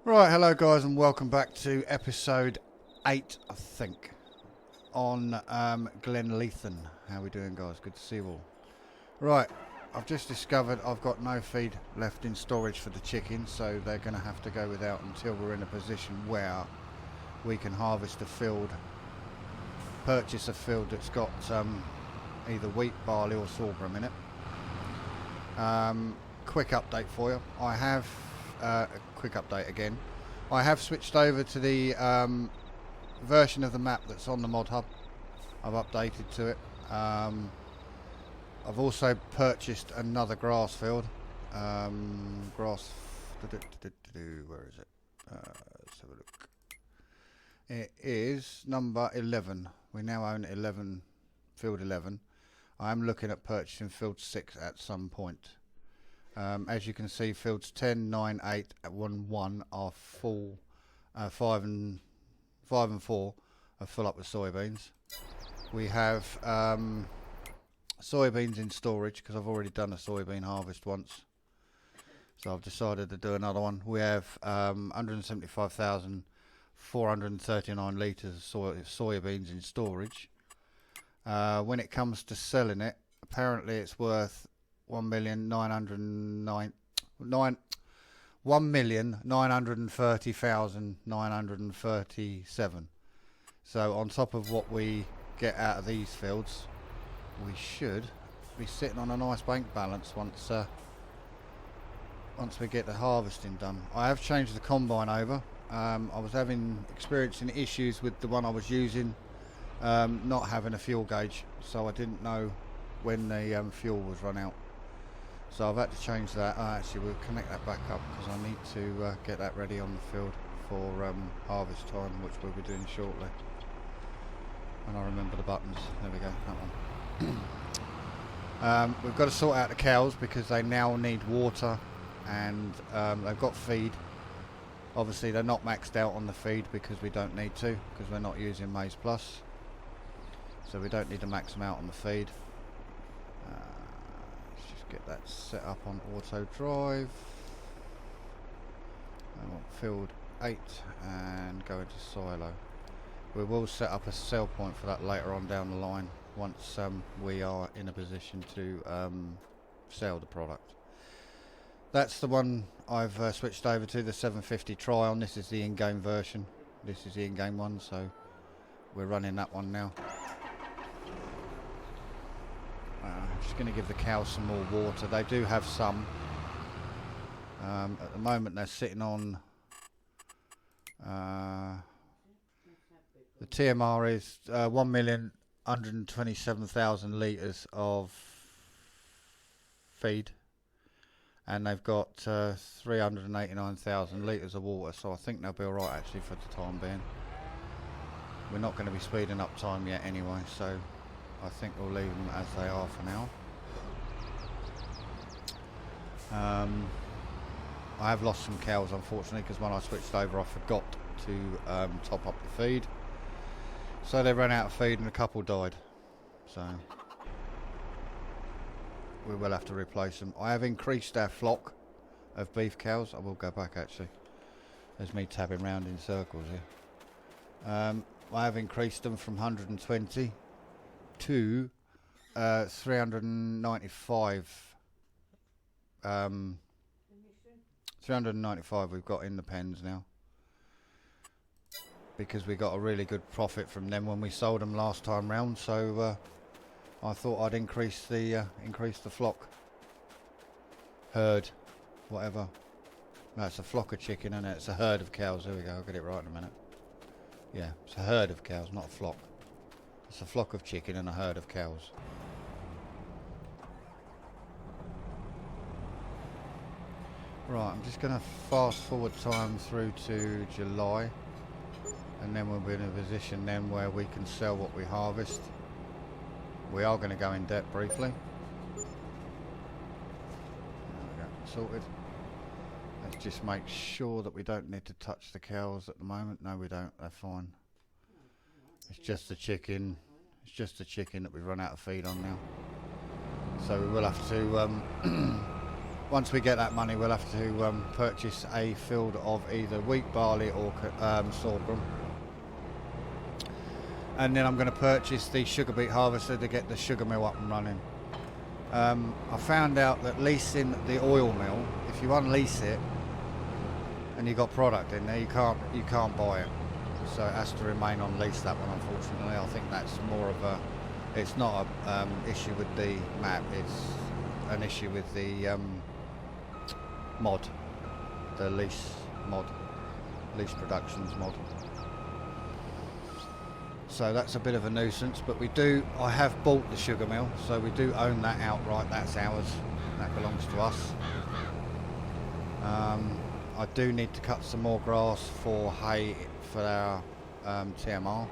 Right, hello guys and welcome back to episode 8, I think, on Glenleathann. How we doing guys? Good to see you all. Right, I've just discovered I've got no feed left in storage for the chickens, so they're going to have to go without until we're in a position where we can harvest a field, purchase a field that's got either wheat, barley or sorghum in it. Quick update for you. I have a quick update again. I have switched over to the version of the map that's on the mod hub. I've updated to it. I've also purchased another grass field. Where is it? Let's have a look. It is number 11. We now own 11, field 11. I am looking at purchasing field 6 at some point. As you can see, fields 10, 9, 8, and 1 are full. 5 and 4 are full up with soybeans. We have soybeans in storage because I've already done a soybean harvest once, so I've decided to do another one. We have 175,439 litres of soybeans in storage. When it comes to selling it, apparently it's worth 1,930,937. So on top of what we get out of these fields, we should be sitting on a nice bank balance once we get the harvesting done. I have changed the combine over. I was experiencing issues with the one I was using, not having a fuel gauge, so I didn't know when the fuel was run out. So I've had to change that. Actually, we'll connect that back up because I need to get that ready on the field for harvest time, which we'll be doing shortly. And I remember the buttons. There we go, that one. We've got to sort out the cows because they now need water and they've got feed. Obviously, they're not maxed out on the feed because we don't need to, because we're not using Maize Plus. So we don't need to max them out on the feed. Get that set up on auto drive. I want field 8 and go into silo. We will set up a sell point for that later on down the line once we are in a position to sell the product. That's the one I've switched over to, the 750 Trion. This is the in-game version. This is the in-game one, so we're running that one now. I'm just going to give the cows some more water. They do have some. At the moment they're sitting on the TMR is 1,127,000 litres of feed, and they've got 389,000 litres of water, so I think they'll be alright actually for the time being. We're not going to be speeding up time yet anyway, so I think we'll leave them as they are for now. I have lost some cows unfortunately because when I switched over I forgot to top up the feed. So they ran out of feed and a couple died. So we will have to replace them. I have increased our flock of beef cows. I will go back actually. There's me tabbing round in circles here. I have increased them from 120 to 395. 395 we've got in the pens now, because we got a really good profit from them when we sold them last time round. So I thought I'd increase the flock, herd, whatever. No, it's a flock of chicken, and it's a herd of cows. There we go. I'll get it right in a minute. Yeah, it's a herd of cows, not a flock. It's a flock of chicken and a herd of cows. Right, I'm just going to fast forward time through to July, and then we'll be in a position then where we can sell what we harvest. We are going to go in debt briefly. There we go, sorted. Let's just make sure that we don't need to touch the cows at the moment. No, we don't, they're fine. It's just the chicken. It's just the chicken that we've run out of feed on now. So we will have to once we get that money, we'll have to purchase a field of either wheat, barley or sorghum. And then I'm going to purchase the sugar beet harvester to get the sugar mill up and running. I found out that leasing the oil mill, if you unlease it and you got product in there, you can't buy it. So it has to remain on lease, that one, unfortunately. I think that's more of a, it's not a issue with the map, it's an issue with the mod, the lease mod, lease productions mod. So that's a bit of a nuisance, but I have bought the sugar mill, so we do own that outright. That's ours, that belongs to us. I do need to cut some more grass for hay for our TMR.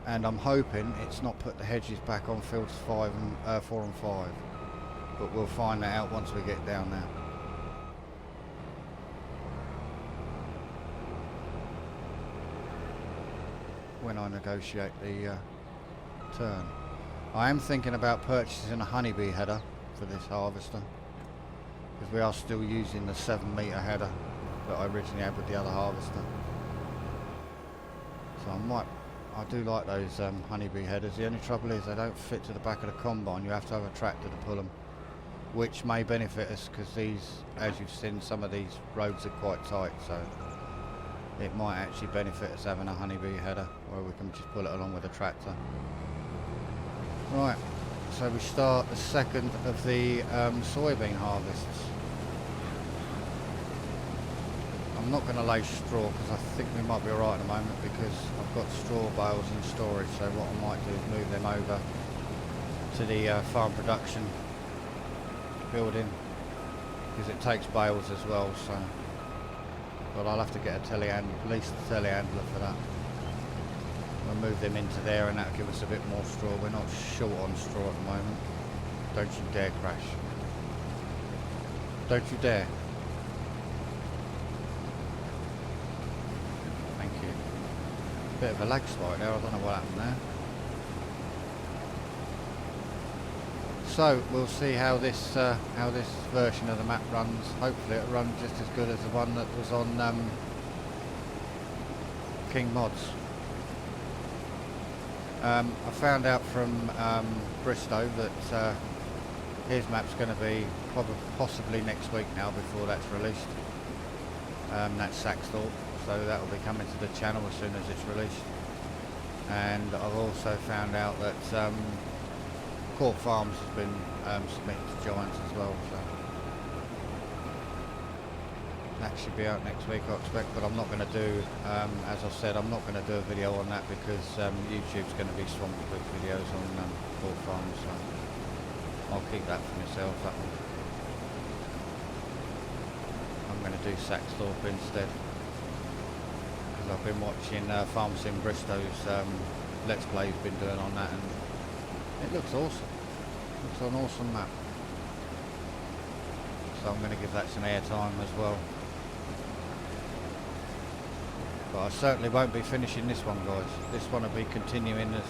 And I'm hoping it's not put the hedges back on fields 4 and 5, but we'll find that out once we get down there. When I negotiate the turn. I am thinking about purchasing a honeybee header for this harvester, because we are still using the 7-metre header that I originally had with the other harvester. So I do like those honeybee headers. The only trouble is they don't fit to the back of the combine. You have to have a tractor to pull them, which may benefit us, because these, as you've seen, some of these roads are quite tight, so it might actually benefit us having a honeybee header where we can just pull it along with a tractor. Right, so we start the second of the soybean harvests. I'm not going to lay straw because I think we might be alright at the moment, because I've got straw bales in storage, so what I might do is move them over to the farm production building, because it takes bales as well, so. But I'll have to get a at least a telehandler for that. We'll move them into there, and that'll give us a bit more straw. We're not short on straw at the moment. Don't you dare crash. Don't you dare. Thank you. Bit of a lag spike there, I don't know what happened there. So we'll see how this version of the map runs. Hopefully it'll run just as good as the one that was on King Mods. I found out from Bristow that his map's going to be possibly next week now before that's released. That's Saxthorpe, so that will be coming to the channel as soon as it's released. And I've also found out that Corp Farms has been submitted to Giants as well, so that should be out next week, I expect. But I'm not going to do, as I said, I'm not going to do a video on that, because YouTube's going to be swamped with videos on Corp Farms, so I'll keep that for myself. That one. I'm going to do Saxthorpe instead, because I've been watching Farm Sim Bristow's Let's Play he's been doing on that, and it looks awesome. Looks an awesome map. So I'm going to give that some airtime as well. But I certainly won't be finishing this one, guys. This one will be continuing as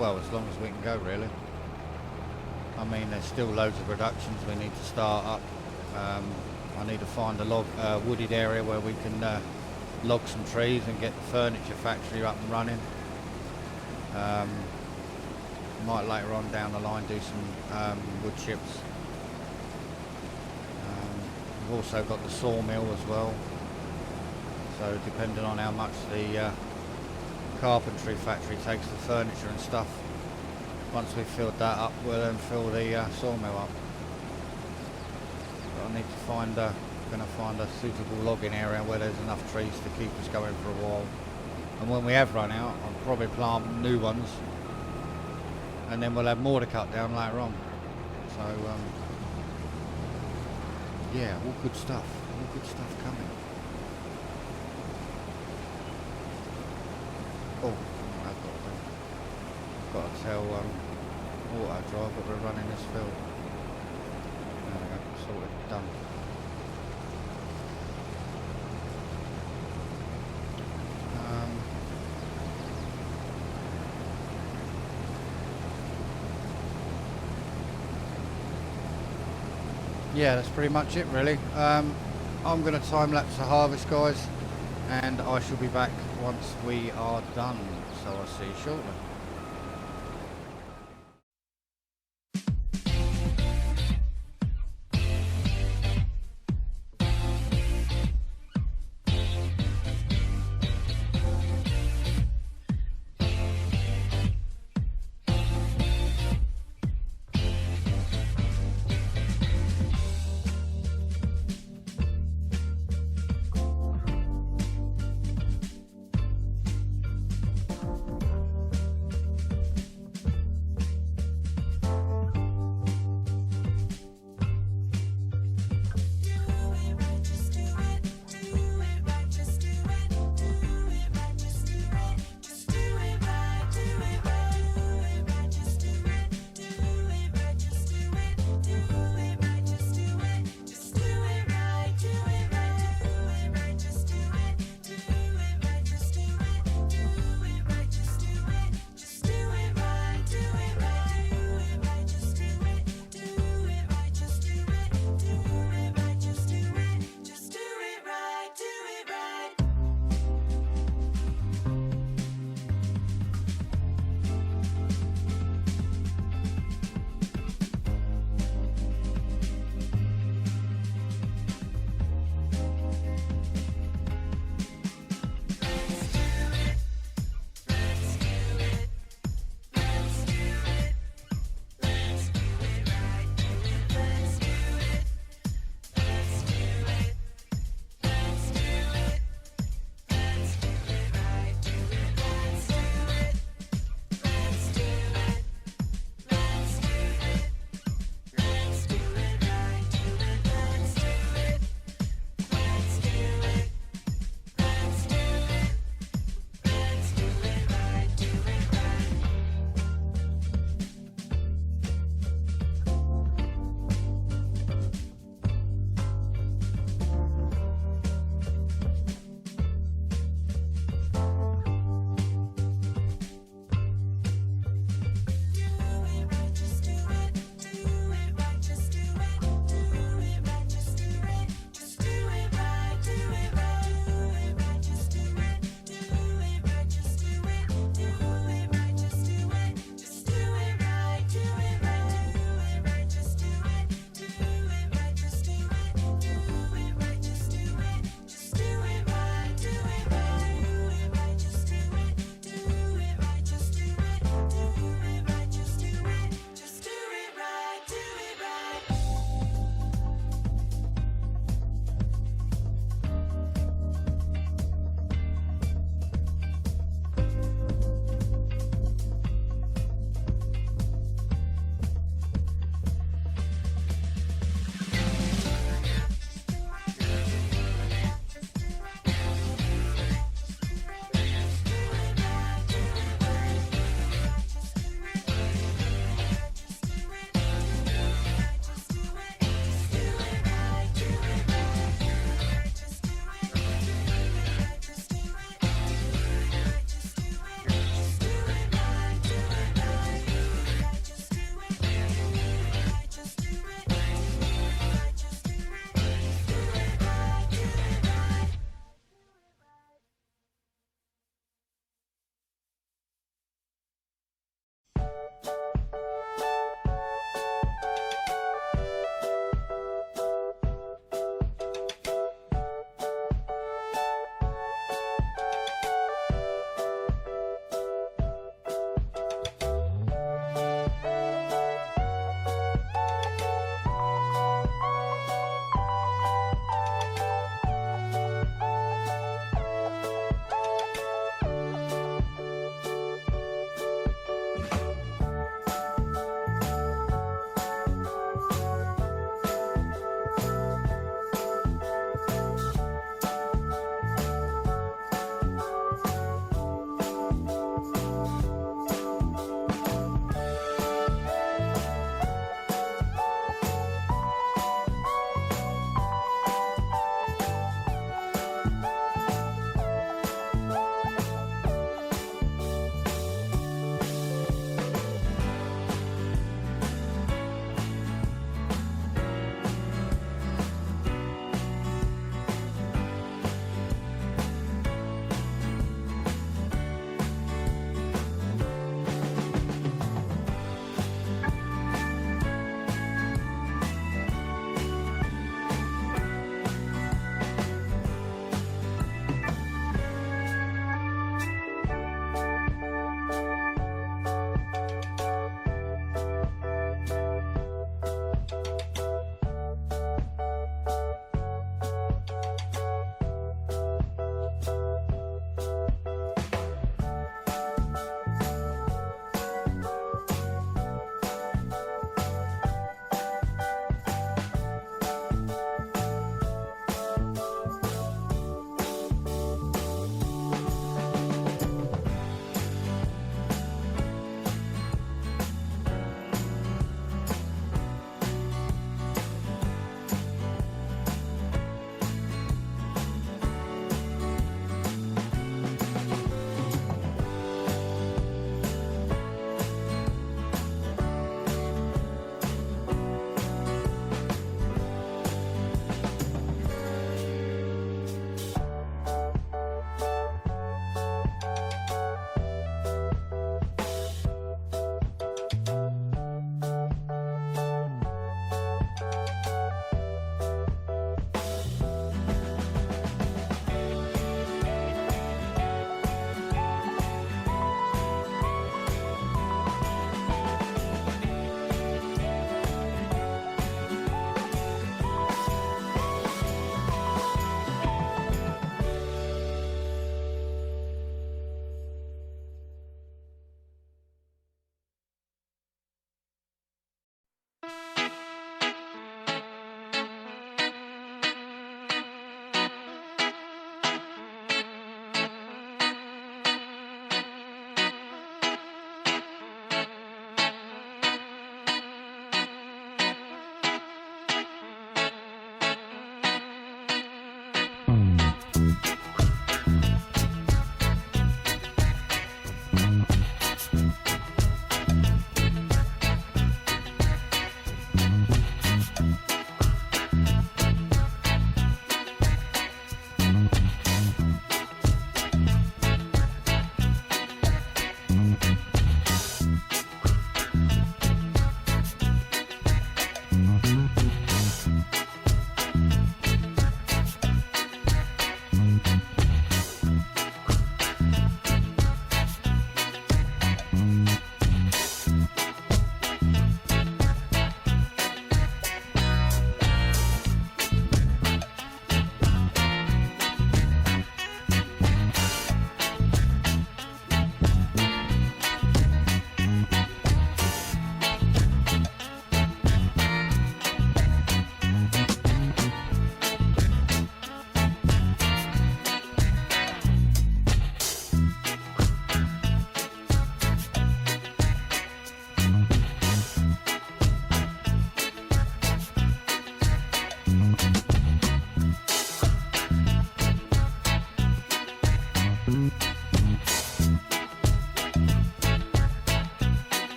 well, as long as we can go, really. I mean, there's still loads of productions we need to start up. I need to find a wooded area where we can log some trees and get the furniture factory up and running. Might later on down the line do some wood chips. We've also got the sawmill as well, so depending on how much the carpentry factory takes the furniture and stuff, once we've filled that up, we'll then fill the sawmill up. But I need to find a suitable logging area where there's enough trees to keep us going for a while, and when we have run out, I'll probably plant new ones, and then we'll have more to cut down later on. So yeah, all good stuff coming. Oh, I've got to tell Auto Drive that we're running this field. There we go, sorted, done. yeah, that's pretty much it really. I'm going to time lapse the harvest, guys, and I shall be back once we are done. So I'll see you shortly.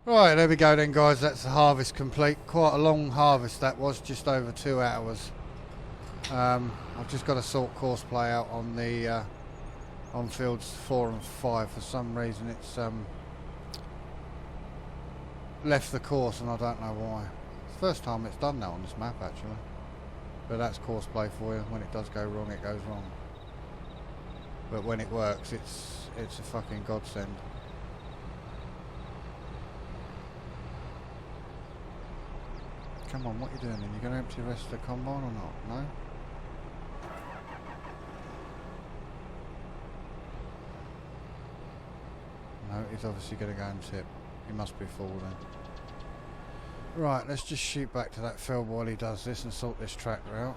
Right, there we go then, guys. That's the harvest complete. Quite a long harvest that was, just over 2 hours. I've just got to sort course play out on the on fields 4 and 5. For some reason it's left the course and I don't know why. It's the first time it's done that on this map actually. But that's course play for you. When it does go wrong, it goes wrong. But when it works, it's a fucking godsend. Come on, what are you doing then? You going to empty the rest of the combine or not? No? No, he's obviously going to go and tip. He must be full then. Right, let's just shoot back to that field while he does this and sort this tractor out.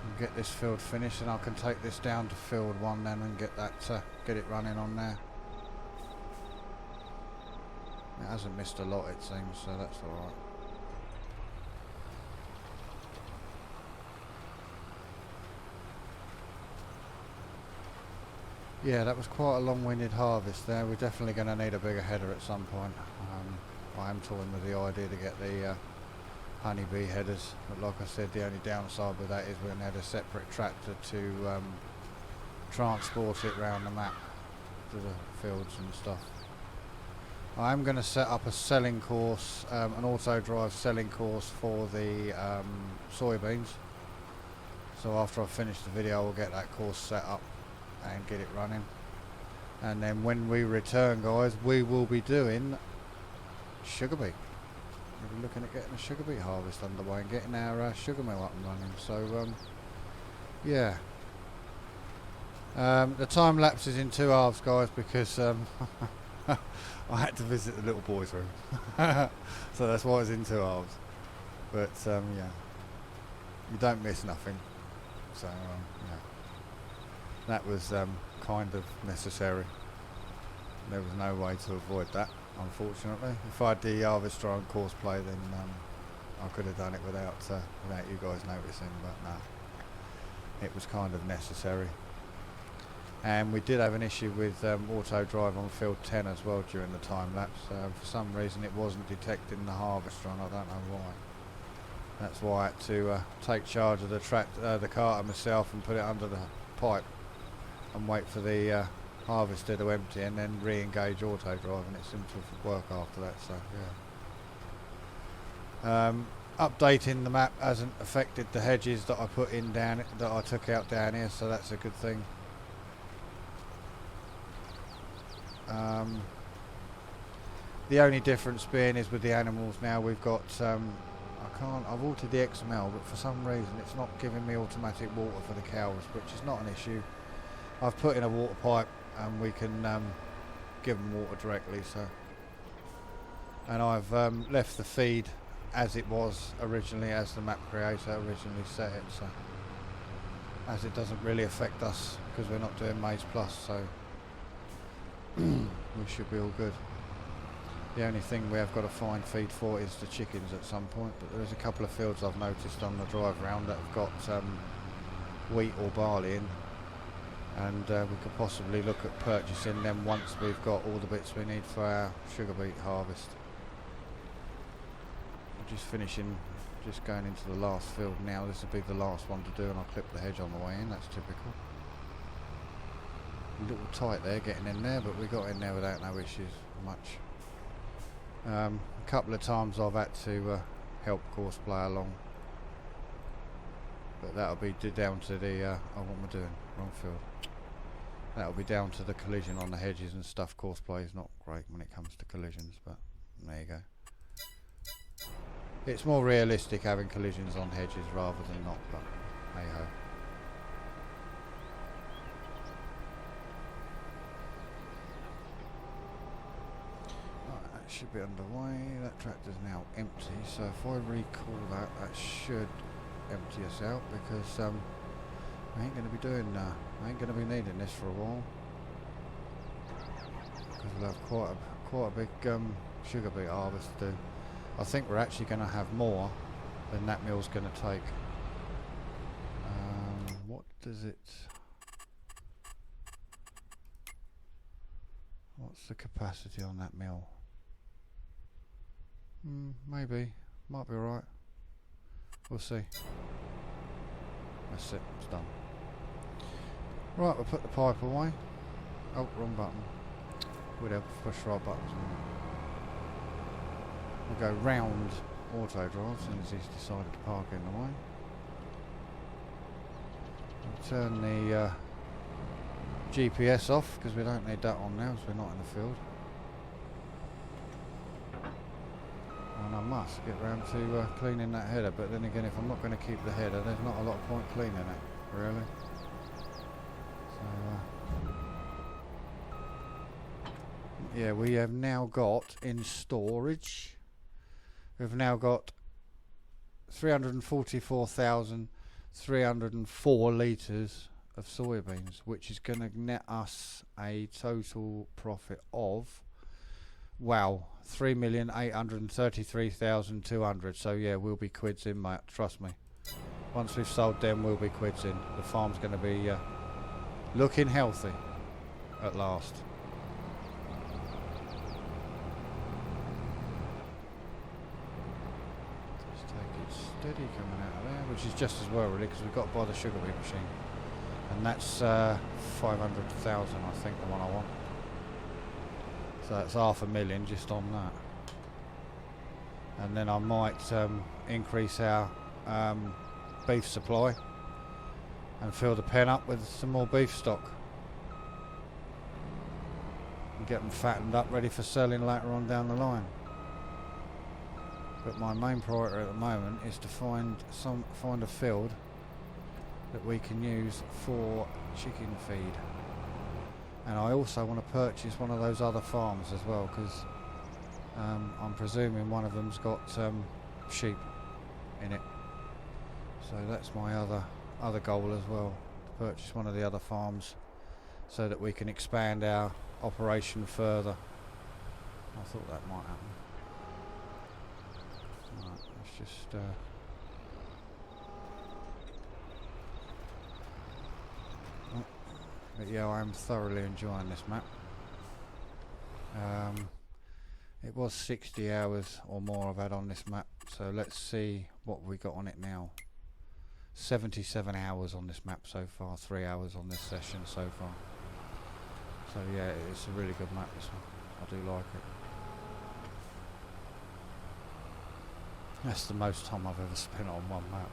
And get this field finished, and I can take this down to field 1 then and get that get it running on there. It hasn't missed a lot, it seems, so that's alright. Yeah, that was quite a long-winded harvest there. We're definitely going to need a bigger header at some point. I am toying with the idea to get the honeybee headers, but like I said, the only downside with that is we're going to have a separate tractor to transport it around the map to the fields and stuff. I am going to set up a selling course, an auto drive selling course for the soybeans. So after I finish the video, I'll get that course set up and get it running. And then when we return, guys, we will be doing sugar beet. We'll be looking at getting a sugar beet harvest underway and getting our sugar mill up and running. So yeah. The time lapse is in 2 halves, guys, because I had to visit the little boy's room. So that's why it's in 2 halves. But yeah, you don't miss nothing. So yeah, that was kind of necessary. There was no way to avoid that, unfortunately. If I had the harvester on course play, then I could have done it without you guys noticing, but no, it was kind of necessary. And we did have an issue with auto drive on field 10 as well during the time lapse. For some reason it wasn't detecting the harvester, and I don't know why. That's why I had to take charge of the carter myself and put it under the pipe and wait for the harvester to empty and then re-engage auto drive, and it seemed to work after that. So yeah. Updating the map hasn't affected the hedges that I put in that I took out down here, so that's a good thing. The only difference being is with the animals now we've got I've altered the XML, but for some reason it's not giving me automatic water for the cows, which is not an issue. I've put in a water pipe and we can give them water directly. So, and I've left the feed as it was originally, as the map creator originally set it, so as it doesn't really affect us because we're not doing maize plus, so we should be all good. The only thing we have got to find feed for is the chickens at some point, but there is a couple of fields I've noticed on the drive round that have got wheat or barley in, and we could possibly look at purchasing them once we've got all the bits we need for our sugar beet harvest. I'm just finishing, just going into the last field now. This will be the last one to do, and I'll clip the hedge on the way in. That's typical. A little tight there getting in there, but we got in there without no issues much. A couple of times I've had to help course play along, but that'll be down to the oh, what am I doing? Wrong field. That'll be down to the collision on the hedges and stuff. Course play is not great when it comes to collisions, but there you go. It's more realistic having collisions on hedges rather than not, but hey ho. Should be underway. That tractor's now empty, so if I recall that, that should empty us out, because I ain't going to be doing I ain't going to be needing this for a while, because we'll have quite a big sugar beet harvest to do. I think we're actually going to have more than that mill's going to take. What does it? What What's the capacity on that mill? Maybe. Might be alright. We'll see. That's it. It's done. Right, we'll put the pipe away. Oh, wrong button. We'd have to push the right buttons. We'll go round auto drive since he's decided to park in the way. We'll turn the GPS off because we don't need that on now, so we're not in the field. And I must get round to cleaning that header, but then again, if I'm not going to keep the header, there's not a lot of point cleaning it, really. So, yeah, we have now got in storage, we've now got 344,304 litres of soybeans, which is going to net us a total profit of, wow, 3,833,200. So yeah, we'll be quids in, mate, trust me. Once we've sold them, we'll be quids in. The farm's going to be looking healthy at last. Just take it steady coming out of there, which is just as well really, because we've got to buy the sugar beet machine. And that's 500,000, I think, the one I want. So that's 500,000 just on that. And then I might increase our beef supply and fill the pen up with some more beef stock. And get them fattened up, ready for selling later on down the line. But my main priority at the moment is to find a field that we can use for chicken feed. And I also want to purchase one of those other farms as well, because I'm presuming one of them's got sheep in it. So that's my other goal as well, to purchase one of the other farms so that we can expand our operation further. I thought that might happen. Right, let's just but yeah, I'm thoroughly enjoying this map. It was 60 hours or more I've had on this map, so let's see what we got on it now. 77 hours on this map so far, 3 hours on this session so far. So yeah, it's a really good map, this one. I do like it. That's the most time I've ever spent on one map.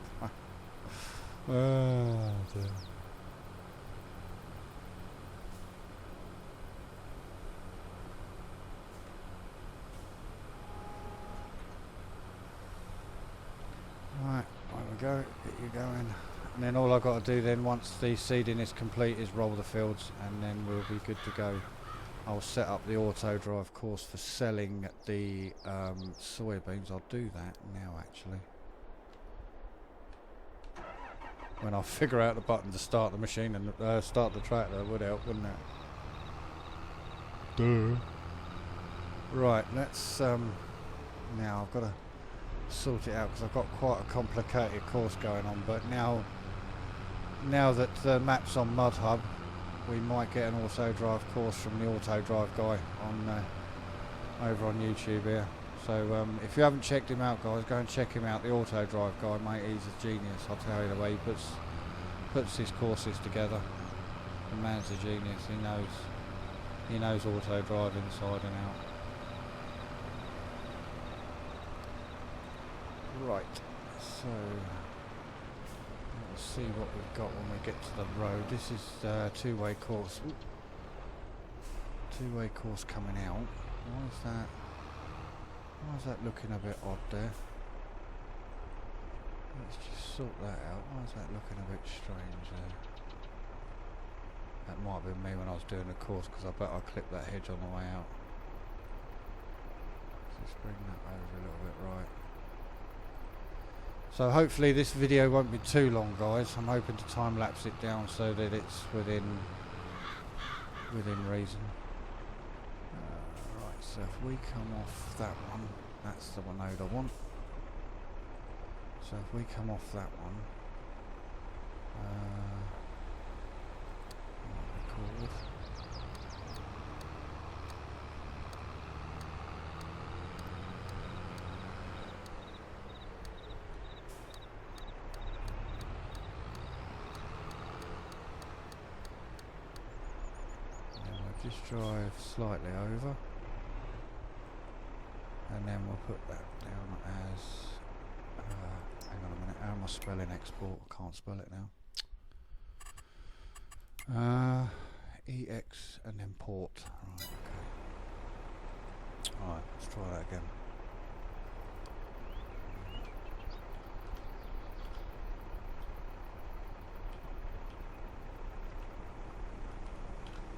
Oh dear. Right, there we go, get you going. And then all I've got to do then, once the seeding is complete, is roll the fields, and then we'll be good to go. I'll set up the auto drive course for selling the soybeans. I'll do that now actually. When I figure out the button to start the machine and start the tractor, would help, wouldn't it? Duh. Right, let's now I've got to sort it out because I've got quite a complicated course going on, but now that the map's on MudHub, we might get an auto drive course from the auto drive guy on over on YouTube here. So if you haven't checked him out, guys, go and check him out. The auto drive guy, mate, he's a genius. I'll tell you the way he puts his courses together. The man's a genius. He knows auto drive inside and out. Right, so we'll see what we've got when we get to the road. This is two-way course. Ooh. Two-way course coming out. Why is that looking a bit odd there? Let's just sort that out. Why is that looking a bit strange there? That might have been me when I was doing the course, because I bet I clipped that hedge on the way out. Let's just bring that over a little bit right. So hopefully this video won't be too long, guys. I'm hoping to time lapse it down so that it's within reason. Right, so if we come off that one, that's the one node I want. So if we come off that one, just drive slightly over, and then we'll put that down as hang on a minute, how am I spelling export? I can't spell it now. EX and then port. Right, okay. Alright, let's try that again.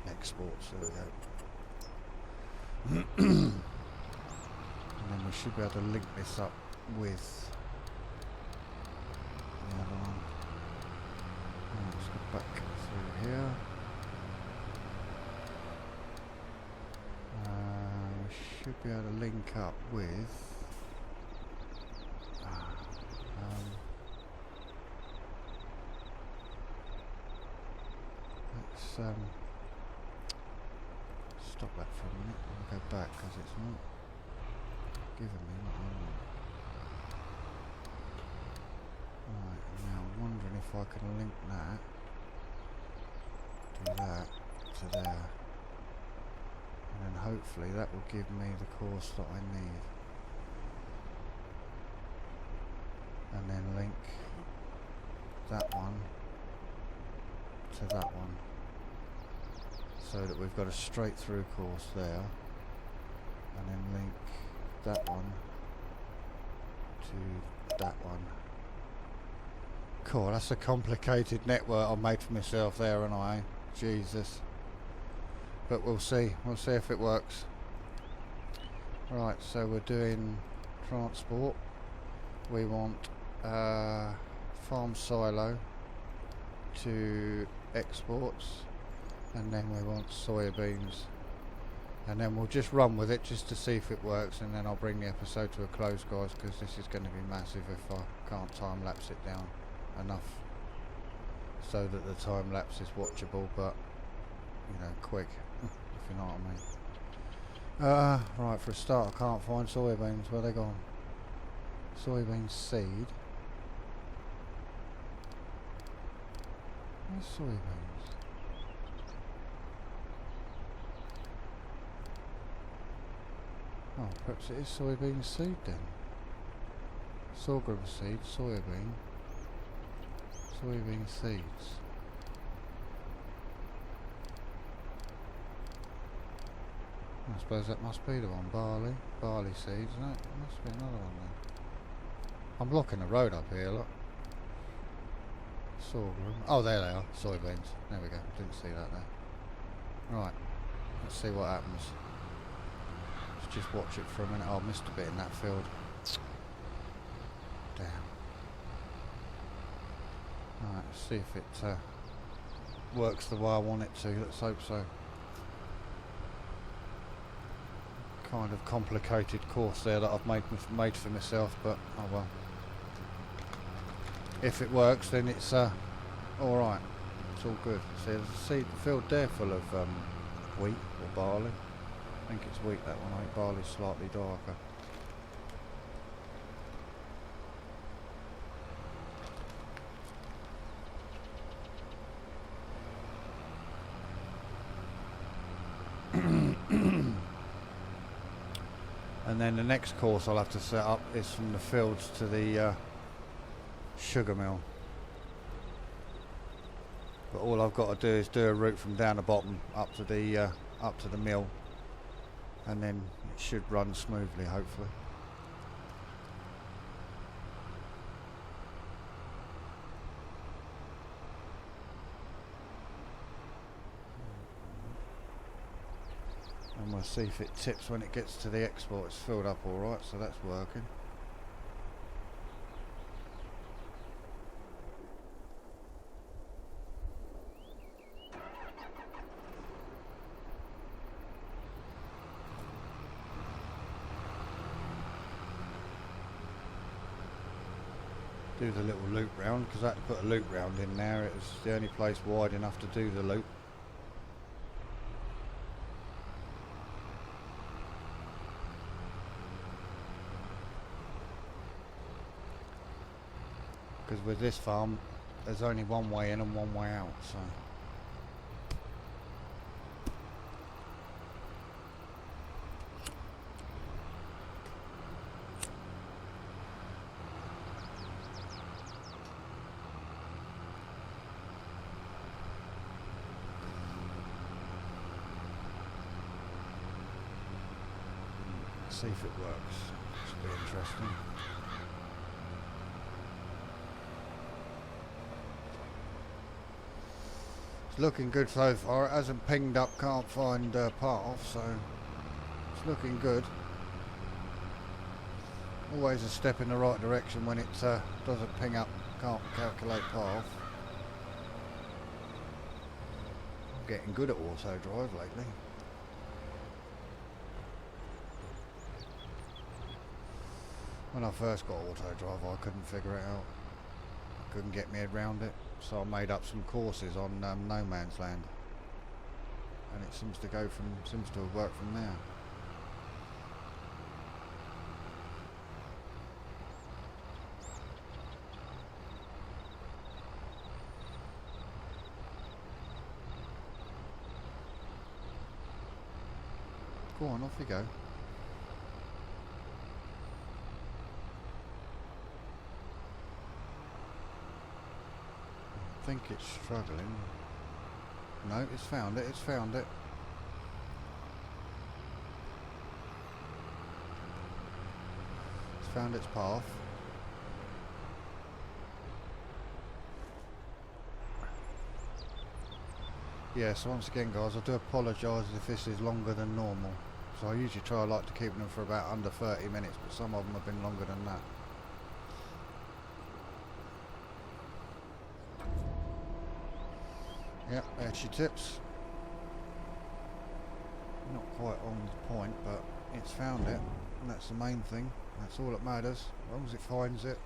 Exports, there we go. And then we should be able to link this up with the other one. Let's go back through here. We should be able to link up with let's stop that for a minute and go back because it's not giving me what I want. Right, now I'm wondering if I can link that, do that to there, and then hopefully that will give me the course that I need, and then link that one to that one, so that we've got a straight through course there, and then link that one to that one. Cool, that's a complicated network I've made for myself there, and I, Jesus. But we'll see if it works. Right, so we're doing transport. We want farm silo to exports, and then we want soybeans, and then we'll just run with it just to see if it works, and then I'll bring the episode to a close, guys, because this is going to be massive if I can't time lapse it down enough so that the time lapse is watchable, but you know, quick, if you know what I mean. Right, for a start I can't find soybeans. Where they gone? Soybean seed. Where's soybeans? Oh, perhaps it is soybean seed then. Sorghum seed, soybean seeds. I suppose that must be the one. Barley seeds. No, it must be another one then. I'm blocking the road up here, look. Sorghum. Oh, there they are. Soybeans. There we go. Didn't see that there. Right. Let's see what happens. Let's just watch it for a minute. Oh, I missed a bit in that field. Damn. Right, let's see if it works the way I want it to. Let's hope so. Kind of complicated course there that I've made for myself, but oh well. If it works, then it's alright. It's all good. See, there's a seed field there full of wheat or barley. I think it's wheat, that one. I think barley's slightly darker. And then the next course I'll have to set up is from the fields to the sugar mill. But all I've got to do is do a route from down the bottom up to the mill, and then it should run smoothly, hopefully. And we'll see if it tips when it gets to the export. It's filled up alright, so that's working. Do the little loop round, because I had to put a loop round in there. It was the only place wide enough to do the loop. Because with this farm, there's only one way in and one way out, so. see if it works. Should be interesting. It's looking good so far. It hasn't pinged up, can't find part off, so it's looking good. Always a step in the right direction when it doesn't ping up, can't calculate part off. I'm getting good at auto drive lately. When I first got auto drive I couldn't figure it out. I couldn't get my head around it, so I made up some courses on No Man's Land, and it seems to have worked from there. Go on, off you go. I think it's struggling. No, it's found it, it's found it. It's found its path. Yes, once again guys, I do apologise if this is longer than normal. So I usually like to keep them for about under 30 minutes, but some of them have been longer than that. Yeah, there's your tips. Not quite on point, but it's found it, and that's the main thing. That's all that matters, as long as it finds it.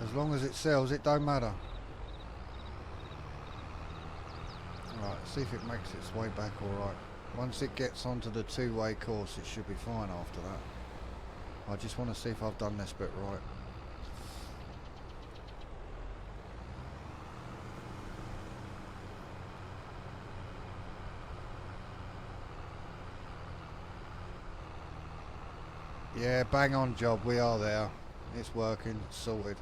As long as it sells, it don't matter. Right, see if it makes its way back alright. Once it gets onto the two-way course, it should be fine after that. I just want to see if I've done this bit right. Yeah, bang on job, we are there. It's working, it's sorted.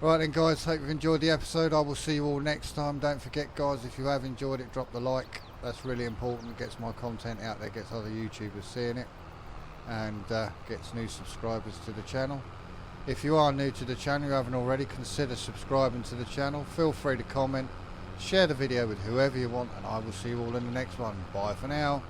Right then guys, hope you've enjoyed the episode. I will see you all next time. Don't forget guys, if you have enjoyed it, drop the like. That's really important. It gets my content out there, gets other YouTubers seeing it, and gets new subscribers to the channel. If you are new to the channel, you haven't already, consider subscribing to the channel. Feel free to comment, share the video with whoever you want, and I will see you all in the next one. Bye for now.